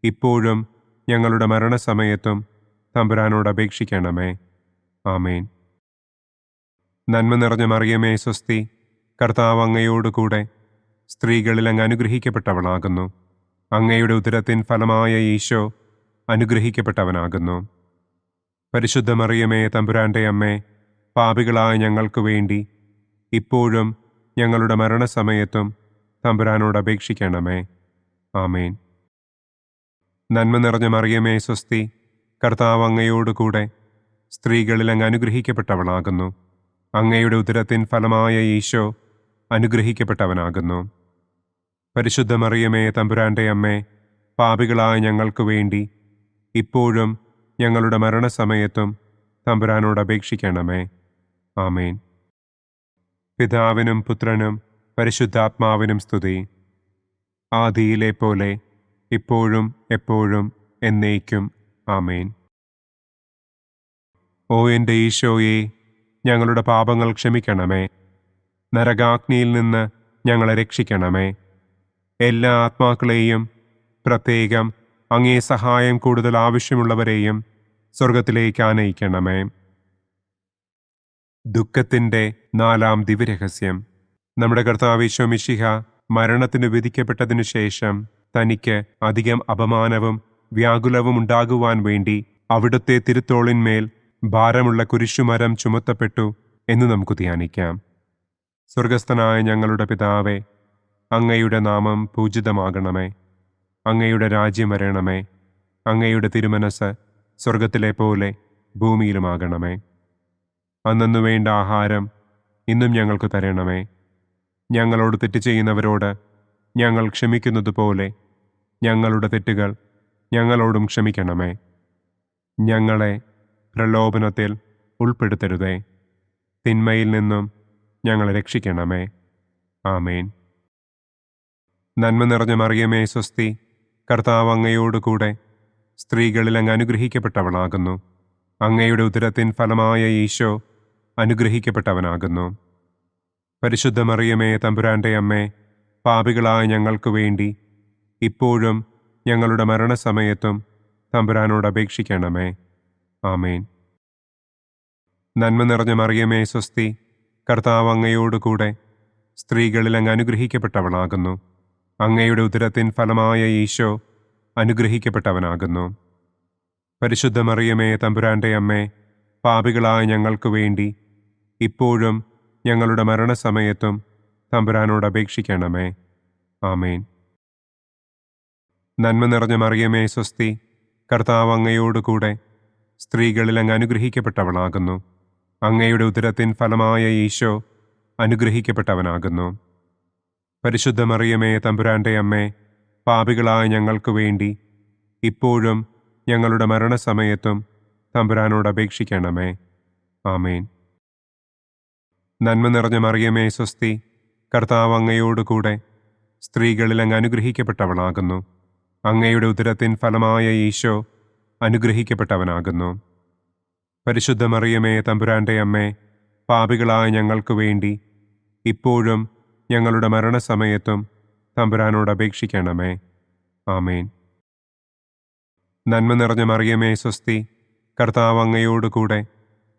ഇപ്പോഴും ഞങ്ങളുടെ മരണസമയത്തും തമ്പുരാനോട് അപേക്ഷിക്കണമേ. ആമേൻ. നന്മ നിറഞ്ഞ മറിയമേ സ്വസ്തി, കർത്താവ് അങ്ങയോട് കൂടെ സ്ത്രീകളിൽ അങ്ങ് അനുഗ്രഹിക്കപ്പെട്ടവളാകുന്നു. അങ്ങയുടെ ഉദരത്തിൻ ഫലമായ ഈശോ അനുഗ്രഹിക്കപ്പെട്ടവനാകുന്നു. പരിശുദ്ധ മറിയമേ തമ്പുരാൻ്റെ അമ്മേ, പാപികളായ ഞങ്ങൾക്ക് വേണ്ടി ഇപ്പോഴും ഞങ്ങളുടെ മരണസമയത്തും തമ്പുരാനോട് അപേക്ഷിക്കണമേ. ആമേൻ. നന്മ നിറഞ്ഞ മറിയമേ സ്വസ്തി, കർത്താവ് അങ്ങയോട് കൂടെ സ്ത്രീകളിൽ അങ്ങ് അനുഗ്രഹിക്കപ്പെട്ടവളാകുന്നു. അങ്ങയുടെ ഉദരത്തിൻ ഫലമായ ഈശോ അനുഗ്രഹിക്കപ്പെട്ടവനാകുന്നു. പരിശുദ്ധ മറിയമേ തമ്പുരാൻ്റെ അമ്മേ, പാപികളായ ഞങ്ങൾക്ക് വേണ്ടി ഇപ്പോഴും ഞങ്ങളുടെ മരണസമയത്തും തമ്പുരാനോട് അപേക്ഷിക്കണമേ. ആമേൻ. പിതാവിനും പുത്രനും പരിശുദ്ധാത്മാവിനും സ്തുതി. ആദിയിലെ പോലെ ഇപ്പോഴും എപ്പോഴും എന്നേക്കും. ആമേൻ. ഓ എൻ്റെ ഈശോയെ, ഞങ്ങളുടെ പാപങ്ങൾ ക്ഷമിക്കണമേ. നരകാഗ്നിയിൽ നിന്ന് ഞങ്ങളെ രക്ഷിക്കണമേ. എല്ലാ ആത്മാക്കളെയും പ്രത്യേകം അങ്ങേ സഹായം കൂടുതൽ ആവശ്യമുള്ളവരെയും സ്വർഗത്തിലേക്ക് ആനയിക്കണമേ. ദുഃഖത്തിൻ്റെ 4-ാം ദിവ്യരഹസ്യം. നമ്മുടെ കർത്താവ് ഈശോ മിശിഹ മരണത്തിന് വിധിക്കപ്പെട്ടതിനു ശേഷം തനിക്ക് അധികം അപമാനവും വ്യാകുലവും ഉണ്ടാകുവാൻ വേണ്ടി അവിടുത്തെ തിരുത്തോളിന്മേൽ ഭാരമുള്ള കുരിശുമരം ചുമത്തപ്പെട്ടു എന്ന് നമുക്ക് ധ്യാനിക്കാം. സ്വർഗസ്ഥനായ ഞങ്ങളുടെ പിതാവേ, അങ്ങയുടെ നാമം പൂജിതമാകണമേ. അങ്ങയുടെ രാജ്യം വരണമേ. അങ്ങയുടെ തിരുമനസ് സ്വർഗത്തിലെ പോലെ ഭൂമിയിലുമാകണമേ. അന്നന്നു വേണ്ട ആഹാരം ഇന്നും ഞങ്ങൾക്ക് തരണമേ. ഞങ്ങളോട് തെറ്റ് ചെയ്യുന്നവരോട് ഞങ്ങൾ ക്ഷമിക്കുന്നത് പോലെ ഞങ്ങളുടെ തെറ്റുകൾ ഞങ്ങളോടും ക്ഷമിക്കണമേ. ഞങ്ങളെ പ്രലോഭനത്തിൽ ഉൾപ്പെടുത്തരുതേ. തിന്മയിൽ നിന്നും ഞങ്ങളെ രക്ഷിക്കണമേ. ആമേൻ. നന്മ നിറഞ്ഞ മറിയമേ സ്വസ്തി, കർത്താവ് അങ്ങയോടുകൂടെ സ്ത്രീകളിൽ അങ്ങ് അനുഗ്രഹിക്കപ്പെട്ടവളാകുന്നു. അങ്ങയുടെ ഉദരത്തിൻ ഫലമായ ഈശോ അനുഗ്രഹിക്കപ്പെട്ടവനാകുന്നു. പരിശുദ്ധ മറിയമേ തമ്പുരാൻ്റെ അമ്മേ, പാപികളായ ഞങ്ങൾക്ക് വേണ്ടി ഇപ്പോഴും ഞങ്ങളുടെ മരണസമയത്തും തമ്പുരാനോട് അപേക്ഷിക്കണമേ. ആമേൻ. നന്മ നിറഞ്ഞ മറിയമേ സ്വസ്തി, കർത്താവ് അങ്ങയോടുകൂടെ സ്ത്രീകളിൽ അങ്ങ് അനുഗ്രഹിക്കപ്പെട്ടവളാകുന്നു. അങ്ങയുടെ ഉദരത്തിൻ ഫലമായ ഈശോ അനുഗ്രഹിക്കപ്പെട്ടവനാകുന്നു. പരിശുദ്ധ മറിയമേ തമ്പുരാൻ്റെ അമ്മേ, പാപികളായ ഞങ്ങൾക്ക് വേണ്ടി ഇപ്പോഴും ഞങ്ങളുടെ മരണസമയത്തും തമ്പുരാനോട് അപേക്ഷിക്കണമേ. ആമേൻ. നന്മ നിറഞ്ഞ മറിയമേ സ്വസ്തി, കർത്താവ് അങ്ങയോടുകൂടെ സ്ത്രീകളിൽ അങ്ങ് അനുഗ്രഹിക്കപ്പെട്ടവളാകുന്നു. അങ്ങയുടെ ഉദരത്തിൻ ഫലമായ ഈശോ അനുഗ്രഹിക്കപ്പെട്ടവനാകുന്നു. പരിശുദ്ധ മറിയമേ തമ്പുരാൻ്റെ അമ്മേ, പാപികളായ ഞങ്ങൾക്ക് വേണ്ടി ഇപ്പോഴും ഞങ്ങളുടെ മരണസമയത്തും തമ്പുരാനോട് അപേക്ഷിക്കണമേ. ആമേൻ. നന്മ നിറഞ്ഞ മറിയമേ സ്വസ്തി, കർത്താവ് അങ്ങയോടുകൂടെ സ്ത്രീകളിൽ അങ്ങ് അനുഗ്രഹിക്കപ്പെട്ടവളാകുന്നു. അങ്ങയുടെ ഉദരത്തിൻ ഫലമായ ഈശോ അനുഗ്രഹിക്കപ്പെട്ടവനാകുന്നു. പരിശുദ്ധ മറിയമേ തമ്പുരാൻ്റെ അമ്മേ, പാപികളായ ഞങ്ങൾക്ക് വേണ്ടി ഇപ്പോഴും ഞങ്ങളുടെ മരണസമയത്തും തമ്പുരാനോട് അപേക്ഷിക്കണമേ. ആമേൻ. നന്മ നിറഞ്ഞ മറിയമേ സ്വസ്തി, കർത്താവ് അങ്ങയോടുകൂടെ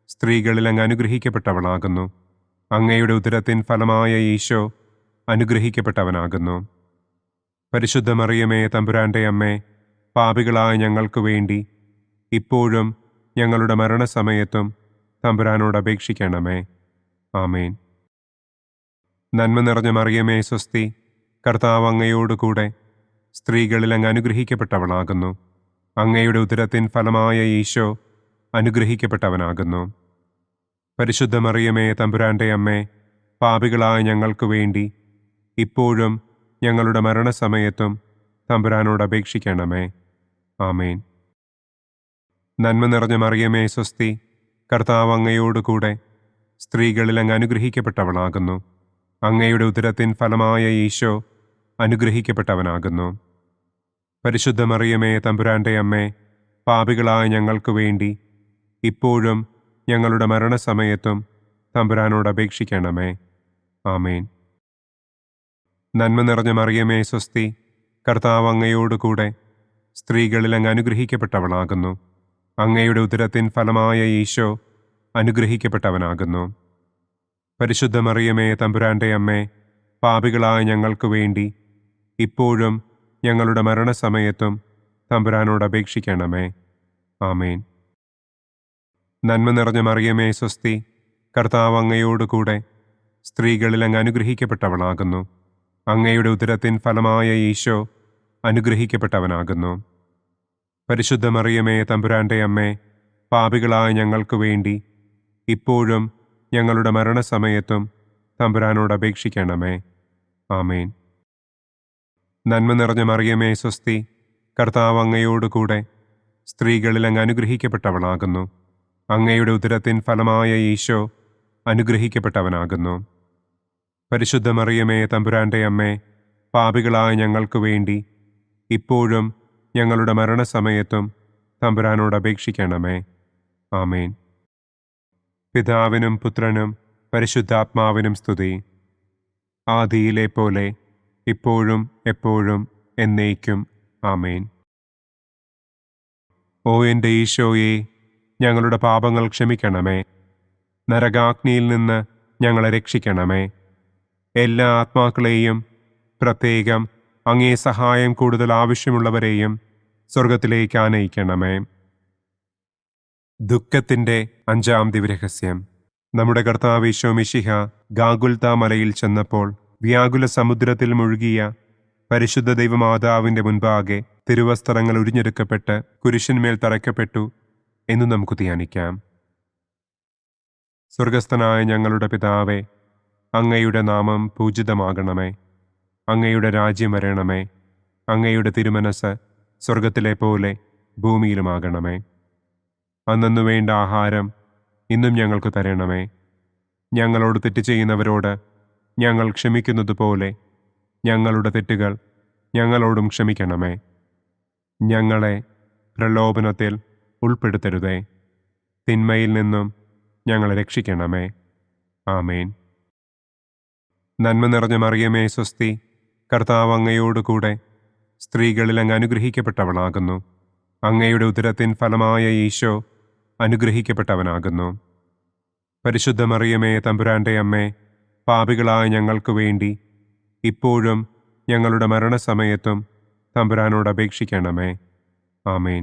സ്ത്രീകളിൽ അങ്ങ് അനുഗ്രഹിക്കപ്പെട്ടവളാകുന്നു. അങ്ങയുടെ ഉദരത്തിൻ ഫലമായ ഈശോ അനുഗ്രഹിക്കപ്പെട്ടവനാകുന്നു. പരിശുദ്ധ മറിയമേ തമ്പുരാൻ്റെ അമ്മേ, പാപികളായ ഞങ്ങൾക്ക് വേണ്ടി ഇപ്പോഴും ഞങ്ങളുടെ മരണസമയത്തും തമ്പുരാനോട് അപേക്ഷിക്കണമേ. ആമേൻ. നന്മ നിറഞ്ഞ മറിയമേ സ്വസ്തി, കർത്താവ് അങ്ങയോടുകൂടെ സ്ത്രീകളിൽ അങ്ങ് അനുഗ്രഹിക്കപ്പെട്ടവളാകുന്നു. അങ്ങയുടെ ഉദരത്തിൻ ഫലമായ ഈശോ അനുഗ്രഹിക്കപ്പെട്ടവനാകുന്നു. പരിശുദ്ധ മറിയമേ തമ്പുരാൻ്റെ അമ്മേ, പാപികളായ ഞങ്ങൾക്ക് വേണ്ടി ഇപ്പോഴും ഞങ്ങളുടെ മരണസമയത്തും തമ്പുരാനോട് അപേക്ഷിക്കണമേ. ആമേൻ. നന്മ നിറഞ്ഞ മറിയമേ സ്വസ്തി, കർത്താവ് അങ്ങയോടുകൂടെ സ്ത്രീകളിൽ അങ്ങ് അനുഗ്രഹിക്കപ്പെട്ടവളാകുന്നു. അങ്ങയുടെ ഉദരത്തിൻ ഫലമായ ഈശോ അനുഗ്രഹിക്കപ്പെട്ടവനാകുന്നു. പരിശുദ്ധ മറിയമേ തമ്പുരാൻ്റെ അമ്മേ, പാപികളായ ഞങ്ങൾക്ക് വേണ്ടി ഇപ്പോഴും ഞങ്ങളുടെ മരണസമയത്തും തമ്പുരാനോട് അപേക്ഷിക്കണമേ. ആമേൻ. നന്മ നിറഞ്ഞ മറിയമേ സ്വസ്തി, കർത്താവ് അങ്ങയോടുകൂടെ സ്ത്രീകളിൽ അങ്ങ് അനുഗ്രഹിക്കപ്പെട്ടവളാകുന്നു. അങ്ങയുടെ ഉദരത്തിൻ ഫലമായ ഈശോ അനുഗ്രഹിക്കപ്പെട്ടവനാകുന്നു. പരിശുദ്ധ മറിയമേ തമ്പുരാൻ്റെ അമ്മേ, പാപികളായ ഞങ്ങൾക്ക് വേണ്ടി ഇപ്പോഴും ഞങ്ങളുടെ മരണസമയത്തും തമ്പുരാനോട് അപേക്ഷിക്കണമേ. ആമേൻ. നന്മ നിറഞ്ഞ മറിയമേ സ്വസ്തി, കർത്താവ് അങ്ങയോടുകൂടെ സ്ത്രീകളിൽ അങ്ങ് അനുഗ്രഹിക്കപ്പെട്ടവളാകുന്നു. അങ്ങയുടെ ഉദരത്തിൻ ഫലമായ ഈശോ അനുഗ്രഹിക്കപ്പെട്ടവനാകുന്നു. പരിശുദ്ധ മറിയമേ തമ്പുരാൻ്റെ അമ്മേ, പാപികളായ ഞങ്ങൾക്ക് വേണ്ടി ഇപ്പോഴും ഞങ്ങളുടെ മരണസമയത്തും തമ്പുരാനോട് അപേക്ഷിക്കണമേ. ആമേൻ. നന്മ നിറഞ്ഞ മറിയമേ സ്വസ്തി, കർത്താവ് അങ്ങയോടുകൂടെ സ്ത്രീകളിൽ അങ്ങ് അനുഗ്രഹിക്കപ്പെട്ടവളാകുന്നു. അങ്ങയുടെ ഉദരത്തിൻ ഫലമായ ഈശോ അനുഗ്രഹിക്കപ്പെട്ടവനാകുന്നു. പരിശുദ്ധ മറിയമേ തമ്പുരാൻ്റെ അമ്മേ, പാപികളായ ഞങ്ങൾക്ക് വേണ്ടി ഇപ്പോഴും ഞങ്ങളുടെ മരണസമയത്തും തമ്പുരാനോട് അപേക്ഷിക്കണമേ. ആമേൻ. പിതാവിനും പുത്രനും പരിശുദ്ധാത്മാവിനും സ്തുതി. ആദിയിലെ പോലെ ഇപ്പോഴും എപ്പോഴും എന്നേക്കും. ആമേൻ. ഓ എൻ്റെ ഈശോയെ, ഞങ്ങളുടെ പാപങ്ങൾ ക്ഷമിക്കണമേ. നരകാഗ്നിയിൽ നിന്ന് ഞങ്ങളെ രക്ഷിക്കണമേ. എല്ലാ ആത്മാക്കളെയും, പ്രത്യേകം അങ്ങേ സഹായം കൂടുതൽ ആവശ്യമുള്ളവരെയും സ്വർഗത്തിലേക്ക് ആനയിക്കണമേ. ദുഃഖത്തിൻ്റെ 5-ാം ദിവ്യരഹസ്യം. നമ്മുടെ കർത്താവ് ഈശോ മിശിഹ ഗാഗുൽത്താ മലയിൽ ചെന്നപ്പോൾ വ്യാകുല സമുദ്രത്തിൽ മുഴുകിയ പരിശുദ്ധ ദൈവമാതാവിൻ്റെ മുൻപാകെ തിരുവസ്ത്രങ്ങൾ ഉരിഞ്ഞെടുക്കപ്പെട്ട് കുരിശിന്മേൽ തറയ്ക്കപ്പെട്ടു എന്ന് നമുക്ക് ധ്യാനിക്കാം. സ്വർഗസ്ഥനായ ഞങ്ങളുടെ പിതാവേ, അങ്ങയുടെ നാമം പൂജിതമാകണമേ. അങ്ങയുടെ രാജ്യം വരണമേ. അങ്ങയുടെ തിരുമനസ് സ്വർഗത്തിലെ പോലെ ഭൂമിയിലുമാകണമേ. അന്നു വേണ്ട ആഹാരം ഇന്നും ഞങ്ങൾക്ക് തരണമേ. ഞങ്ങളോട് തെറ്റ് ചെയ്യുന്നവരോട് ഞങ്ങൾ ക്ഷമിക്കുന്നത് പോലെ ഞങ്ങളുടെ തെറ്റുകൾ ഞങ്ങളോടും ക്ഷമിക്കണമേ. ഞങ്ങളെ പ്രലോഭനത്തിൽ ഉൾപ്പെടുത്തരുതേ. തിന്മയിൽ നിന്നും ഞങ്ങളെ രക്ഷിക്കണമേ. ആമേൻ. നന്മ നിറഞ്ഞ മറിയമേ സ്വസ്തി, കർത്താവ് അങ്ങയോടുകൂടെ സ്ത്രീകളിൽ അങ്ങ് അനുഗ്രഹിക്കപ്പെട്ടവളാകുന്നു. അങ്ങയുടെ ഉദരത്തിൻ ഫലമായ ഈശോ അനുഗ്രഹിക്കപ്പെട്ടവനാകുന്നു. പരിശുദ്ധ മറിയമേ തമ്പുരാൻ്റെ അമ്മേ, പാപികളായ ഞങ്ങൾക്ക് വേണ്ടി ഇപ്പോഴും ഞങ്ങളുടെ മരണസമയത്തും തമ്പുരാനോട് അപേക്ഷിക്കണമേ. ആമേൻ.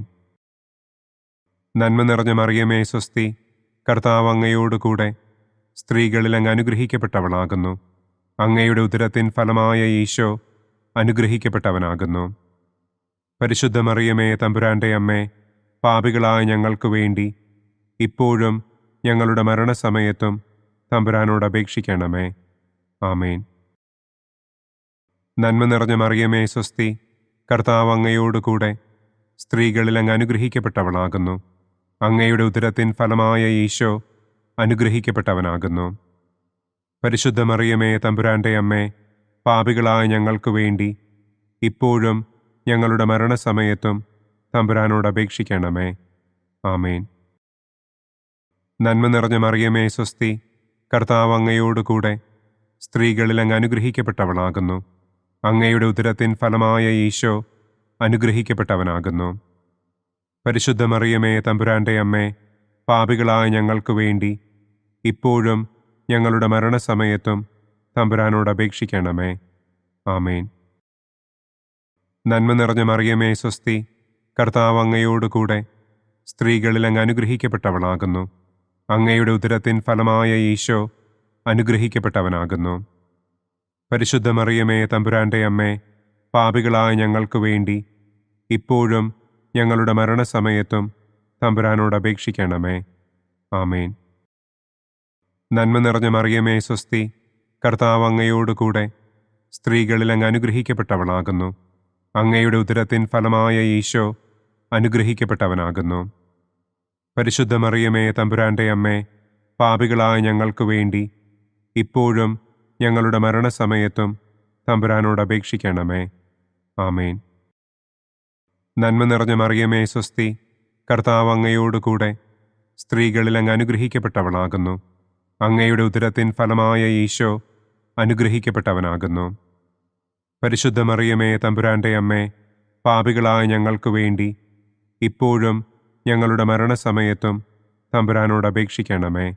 നന്മ നിറഞ്ഞ മറിയമേ സ്വസ്തി, കർത്താവ് അങ്ങയോടുകൂടെ സ്ത്രീകളിൽ അങ്ങ് അനുഗ്രഹിക്കപ്പെട്ടവളാകുന്നു. അങ്ങയുടെ ഉദരത്തിൻ ഫലമായ ഈശോ അനുഗ്രഹിക്കപ്പെട്ടവനാകുന്നു. പരിശുദ്ധ മറിയമേ തമ്പുരാൻ്റെ അമ്മേ, പാപികളായ ഞങ്ങൾക്ക് വേണ്ടി ഇപ്പോഴും ഞങ്ങളുടെ മരണസമയത്തും തമ്പുരാനോട് അപേക്ഷിക്കണമേ. ആമേൻ. നന്മ നിറഞ്ഞ മറിയമേ സ്വസ്തി, കർത്താവ് അങ്ങയോടുകൂടെ സ്ത്രീകളിൽ അങ്ങ് അനുഗ്രഹിക്കപ്പെട്ടവളാകുന്നു. അങ്ങയുടെ ഉദരത്തിൻ ഫലമായ ഈശോ അനുഗ്രഹിക്കപ്പെട്ടവനാകുന്നു. പരിശുദ്ധ മറിയമേ തമ്പുരാൻ്റെ അമ്മേ, പാപികളായ ഞങ്ങൾക്ക് വേണ്ടി ഇപ്പോഴും ഞങ്ങളുടെ മരണസമയത്തും തമ്പുരാനോട് അപേക്ഷിക്കണമേ. ആമേൻ. നന്മ നിറഞ്ഞ മറിയമേ സ്വസ്തി, കർത്താവ് അങ്ങയോടുകൂടെ സ്ത്രീകളിൽ അങ്ങ് അനുഗ്രഹിക്കപ്പെട്ടവളാകുന്നു. അങ്ങയുടെ ഉദരത്തിൻ ഫലമായ ഈശോ അനുഗ്രഹിക്കപ്പെട്ടവനാകുന്നു. പരിശുദ്ധ മറിയമേ തമ്പുരാൻ്റെ അമ്മേ, പാപികളായ ഞങ്ങൾക്ക് വേണ്ടി ഇപ്പോഴും ഞങ്ങളുടെ മരണസമയത്തും തമ്പുരാനോട് അപേക്ഷിക്കണമേ. ആമേൻ. നന്മ നിറഞ്ഞ മറിയമേ സ്വസ്തി, കർത്താവ് അങ്ങയോടുകൂടെ സ്ത്രീകളിൽ അങ്ങ് അനുഗ്രഹിക്കപ്പെട്ടവളാകുന്നു. അങ്ങയുടെ ഉദരത്തിൻ ഫലമായ ഈശോ അനുഗ്രഹിക്കപ്പെട്ടവനാകുന്നു. പരിശുദ്ധ മറിയമേ തമ്പുരാൻ്റെ അമ്മേ, പാപികളായ ഞങ്ങൾക്ക് വേണ്ടി ഇപ്പോഴും ഞങ്ങളുടെ മരണസമയത്തും തമ്പുരാനോട് അപേക്ഷിക്കണമേ. ആമേൻ. നന്മ നിറഞ്ഞ മറിയമേ സ്വസ്തി, കർത്താവ് അങ്ങയോടുകൂടെ സ്ത്രീകളിൽ അങ്ങ് അനുഗ്രഹിക്കപ്പെട്ടവളാകുന്നു. അങ്ങയുടെ ഉദരത്തിൻ ഫലമായ ഈശോ അനുഗ്രഹിക്കപ്പെട്ടവനാകുന്നു. പരിശുദ്ധ മറിയമേ തമ്പുരാൻ്റെ അമ്മേ, പാപികളായ ഞങ്ങൾക്ക് വേണ്ടി ഇപ്പോഴും ഞങ്ങളുടെ മരണസമയത്തും തമ്പുരാനോട് അപേക്ഷിക്കണമേ. ആമേൻ. നന്മ നിറഞ്ഞ മറിയമേ സ്വസ്തി, കർത്താവ് അങ്ങയോടുകൂടെ സ്ത്രീകളിൽ അങ്ങ് അനുഗ്രഹിക്കപ്പെട്ടവളാകുന്നു. അങ്ങയുടെ ഉദരത്തിൻ ഫലമായ ഈശോ അനുഗ്രഹിക്കപ്പെട്ടവനാകുന്നു. പരിശുദ്ധ മറിയമേ തമ്പുരാൻ്റെ അമ്മേ, പാപികളായ ഞങ്ങൾക്ക് വേണ്ടി ഇപ്പോഴും ഞങ്ങളുടെ മരണസമയത്തും തമ്പുരാനോട് അപേക്ഷിക്കണമേ.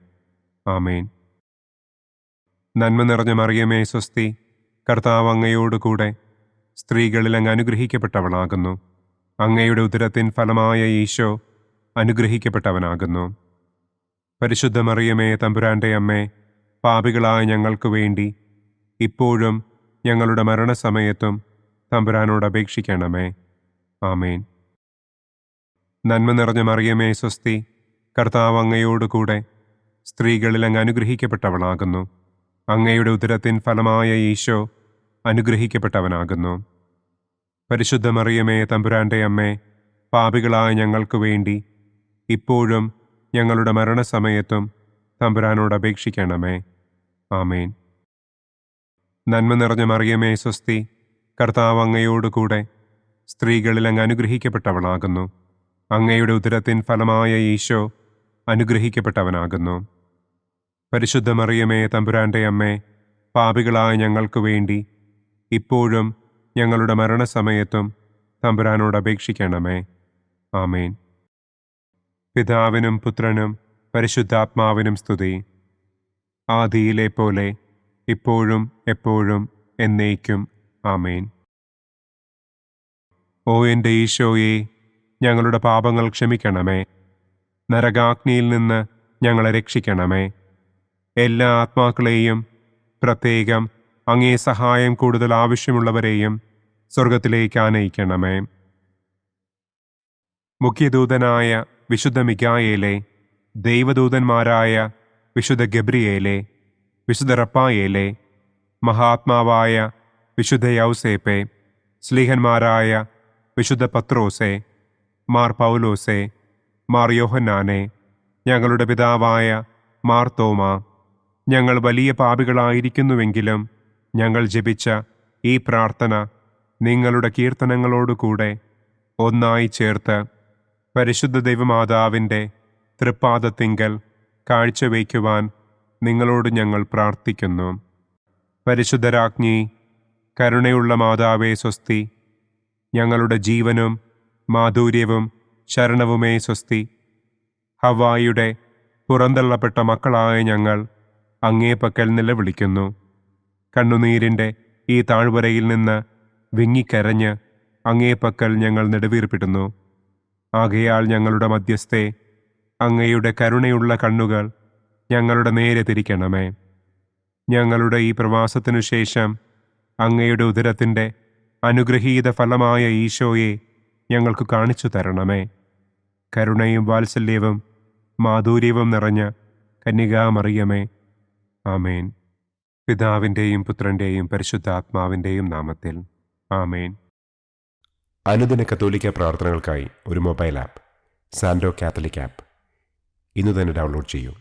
ആമേൻ. നന്മ നിറഞ്ഞ മറിയമേ സ്വസ്തി, കർത്താവ് അങ്ങയോടുകൂടെ സ്ത്രീകളിൽ അങ്ങ് അനുഗ്രഹിക്കപ്പെട്ടവളാകുന്നു. അങ്ങയുടെ ഉദരത്തിൻ ഫലമായ ഈശോ അനുഗ്രഹിക്കപ്പെട്ടവനാകുന്നു. പരിശുദ്ധ മറിയമേ തമ്പുരാൻ്റെ അമ്മേ, പാപികളായ ഞങ്ങൾക്ക് വേണ്ടി ഇപ്പോഴും ഞങ്ങളുടെ മരണസമയത്തും തമ്പുരാനോട് അപേക്ഷിക്കണമേ. ആമേൻ. നന്മ നിറഞ്ഞ മറിയമേ സ്വസ്തി, കർത്താവ് അങ്ങയോടുകൂടെ സ്ത്രീകളിൽ അങ്ങ് അനുഗ്രഹിക്കപ്പെട്ടവളാകുന്നു. അങ്ങയുടെ ഉദരത്തിൻ ഫലമായ ഈശോ അനുഗ്രഹിക്കപ്പെട്ടവനാകുന്നു. പരിശുദ്ധ മറിയമേ തമ്പുരാൻ്റെ അമ്മേ, പാപികളായ ഞങ്ങൾക്ക് വേണ്ടി ഇപ്പോഴും ഞങ്ങളുടെ മരണസമയത്തും തമ്പുരാനോട് അപേക്ഷിക്കണമേ. ആമേൻ. നന്മ നിറഞ്ഞ മറിയമേ സ്വസ്തി, കർത്താവ് അങ്ങയോടുകൂടെ സ്ത്രീകളിൽ അങ്ങ് അനുഗ്രഹിക്കപ്പെട്ടവളാകുന്നു. അങ്ങയുടെ ഉദരത്തിൻ ഫലമായ ഈശോ അനുഗ്രഹിക്കപ്പെട്ടവനാകുന്നു. പരിശുദ്ധ മറിയമേ തമ്പുരാൻ്റെ അമ്മേ, പാപികളായ ഞങ്ങൾക്ക് വേണ്ടി ഇപ്പോഴും ഞങ്ങളുടെ മരണസമയത്തും തമ്പുരാനോട് അപേക്ഷിക്കണമേ. ആമേൻ. പിതാവിനും പുത്രനും പരിശുദ്ധാത്മാവിനും സ്തുതി. ആദിയിലെ പോലെ ഇപ്പോഴും എപ്പോഴും എന്നേക്കും. ആമേൻ. ഓ എൻ്റെ ഈശോയെ, ഞങ്ങളുടെ പാപങ്ങൾ ക്ഷമിക്കണമേ. നരകാഗ്നിയിൽ നിന്ന് ഞങ്ങളെ രക്ഷിക്കണമേ. എല്ലാ ആത്മാക്കളെയും, പ്രത്യേകം അങ്ങേ സഹായം കൂടുതൽ ആവശ്യമുള്ളവരെയും സ്വർഗത്തിലേക്ക് ആനയിക്കണമേ. മുഖ്യദൂതനായ വിശുദ്ധ മിഖായേലേ, ദൈവദൂതന്മാരായ വിശുദ്ധ ഗബ്രിയേലേ, വിശുദ്ധ റപ്പായേലേ, മഹാത്മാവായ വിശുദ്ധ യൗസേപ്പേ, സ്ലീഹന്മാരായ വിശുദ്ധ പത്രോസേ, മാർ പൗലോസേ, മാർ യോഹന്നാനെ, ഞങ്ങളുടെ പിതാവായ മാർ തോമാ, ഞങ്ങൾ വലിയ പാപികളായിരിക്കുന്നുവെങ്കിലും ഞങ്ങൾ ജപിച്ച ഈ പ്രാർത്ഥന നിങ്ങളുടെ കീർത്തനങ്ങളോടുകൂടെ ഒന്നായി ചേർത്ത് പരിശുദ്ധ ദൈവമാതാവിൻ്റെ തൃപ്പാദത്തിങ്കൽ കാഴ്ചവയ്ക്കുവാൻ നിങ്ങളോട് ഞങ്ങൾ പ്രാർത്ഥിക്കുന്നു. പരിശുദ്ധരാജ്ഞി, കരുണയുള്ള മാതാവേ സ്വസ്തി. ഞങ്ങളുടെ ജീവനും മാധുര്യവും ശരണവുമേ സ്വസ്തി. ഹവ്വായുടെ പുറന്തള്ളപ്പെട്ട മക്കളായ ഞങ്ങൾ അങ്ങേ പക്കൽ നിലവിളിക്കുന്നു. കണ്ണുനീരിൻ്റെ ഈ താഴ്വരയിൽ നിന്ന് വിങ്ങിക്കരഞ്ഞ് അങ്ങേ പക്കൽ ഞങ്ങൾ നെടുവീർപ്പിടുന്നു. ആകയാൽ ഞങ്ങളുടെ മധ്യസ്ഥേ, അങ്ങയുടെ കരുണയുള്ള കണ്ണുകൾ ഞങ്ങളുടെ നേരെ തിരിക്കണമേ. ഞങ്ങളുടെ ഈ പ്രവാസത്തിനു ശേഷം അങ്ങയുടെ ഉദരത്തിൻ്റെ അനുഗ്രഹീത ഫലമായ ഈശോയെ ഞങ്ങൾക്ക് കാണിച്ചു തരണമേ. കരുണയും വാത്സല്യവും മാധുര്യവും നിറഞ്ഞ കന്യകാമറിയമേ, ആമേൻ. പിതാവിൻ്റെയും പുത്രൻ്റെയും പരിശുദ്ധാത്മാവിൻ്റെയും നാമത്തിൽ, ആമേൻ. അനുദിന കത്തോലിക്ക പ്രാർത്ഥനകൾക്കായി ഒരു മൊബൈൽ ആപ്പ്, സാൻഡോ കാത്തലിക് ആപ്പ്, ഇന്ന് തന്നെ ഡൗൺലോഡ് ചെയ്യൂ.